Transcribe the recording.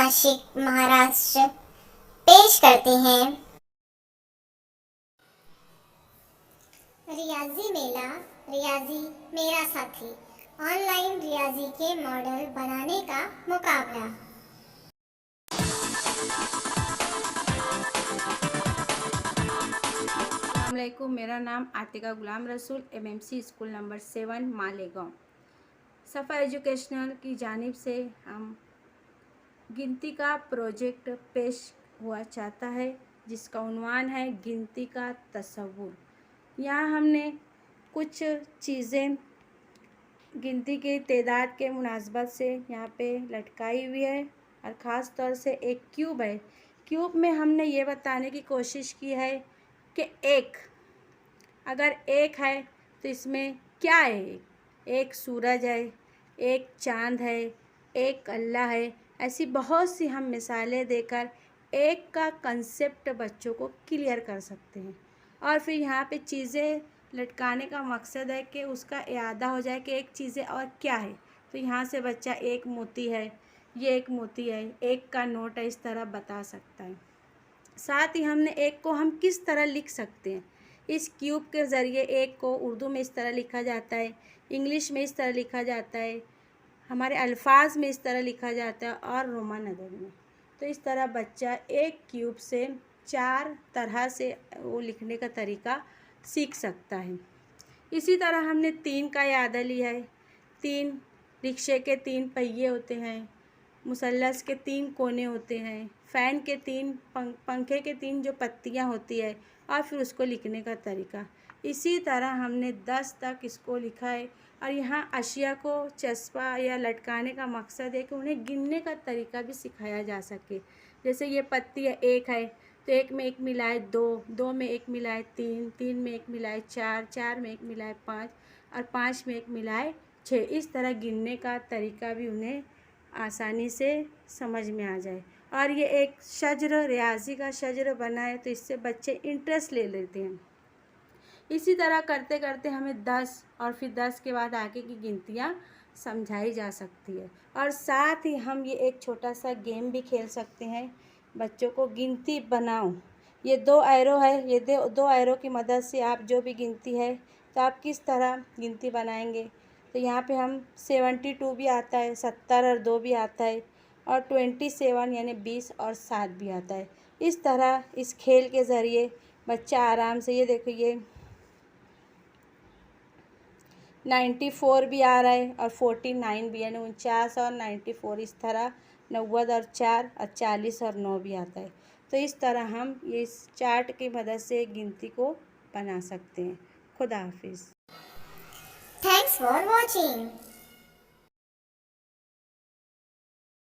नाशिक महाराष्ट्र पेश करते हैं रियाज़ी मेला रियाज़ी मेरा साथी ऑनलाइन रियाज़ी के मॉडल बनाने का मुकाबला। अस्सलामुअलैकुम, मेरा नाम Atika Ghulam Rasool MMC school number 7 Malegaon सफ़ा एजुकेशनल की जानिब से हम गिनती का प्रोजेक्ट पेश हुआ चाहता है, जिसका उन्वान है गिनती का तस्वर। यहाँ हमने कुछ चीज़ें गिनती की तादाद के मुनासबत से यहाँ पे लटकाई हुई है और ख़ास तौर से एक क्यूब है। क्यूब में हमने ये बताने की कोशिश की है कि अगर एक है तो इसमें क्या है। एक सूरज है, एक चाँद है, एक अल्लाह है। ऐसी बहुत सी हम मिसालें देकर एक का कंसेप्ट बच्चों को क्लियर कर सकते हैं। और फिर यहाँ पे चीज़ें लटकाने का मकसद है कि उसका इयादा हो जाए कि एक चीज़ें और क्या है। तो यहाँ से बच्चा एक मोती है, ये एक मोती है, एक का नोट है, इस तरह बता सकता है। साथ ही हमने एक को हम किस तरह लिख सकते हैं। इस क्यूब के ज़रिए एक को उर्दू में इस तरह लिखा जाता है, इंग्लिश में इस तरह लिखा जाता है, हमारे अल्फाज में इस तरह लिखा जाता है और रोमन अदब में। तो इस तरह बच्चा एक क्यूब से 4 तरह से वो लिखने का तरीका सीख सकता है। इसी तरह हमने 3 का याद लिया है। 3 रिक्शे के 3 पहिए होते हैं, मुसल्लस के 3 कोने होते हैं, फ़ैन के 3 पंखे के 3 जो पत्तियां होती है, और फिर उसको लिखने का तरीका। इसी तरह हमने 10 तक इसको लिखा है। और यहाँ अशिया को चस्पा या लटकाने का मकसद है कि उन्हें गिनने का तरीका भी सिखाया जा सके। जैसे ये पत्ती है, एक है तो एक में एक मिलाए 2, 2 में एक मिलाए 3, 3 में एक मिलाए 4, 4 में एक मिलाए 5 और 5 में एक मिलाए 6। इस तरह गिनने का तरीका भी उन्हें आसानी से समझ में आ जाए। और ये एक शजर रियाज़ी का शजर बना है, तो इससे बच्चे इंटरेस्ट ले लेते हैं। इसी तरह करते करते हमें 10 और फिर 10 के बाद आगे की गिनतियाँ समझाई जा सकती है। और साथ ही हम ये एक छोटा सा गेम भी खेल सकते हैं, बच्चों को गिनती बनाओ। ये 2 एरो है, ये 2 एरो की मदद से आप जो भी गिनती है तो आप किस तरह गिनती बनाएंगे। तो यहाँ पे हम 72 भी आता है, 70 और 2 भी आता है, और 27 यानी 20 और 7 भी आता है। इस तरह इस खेल के ज़रिए बच्चा आराम से, ये देखो ये 94 भी आ रहा है और 49 भी, यानी 49 और 94। इस तरह 90 और 4 और 40 और 9 भी आता है। तो इस तरह हम ये इस चार्ट की मदद से गिनती को बना सकते हैं। खुदा हाफिज़। Thanks for watching.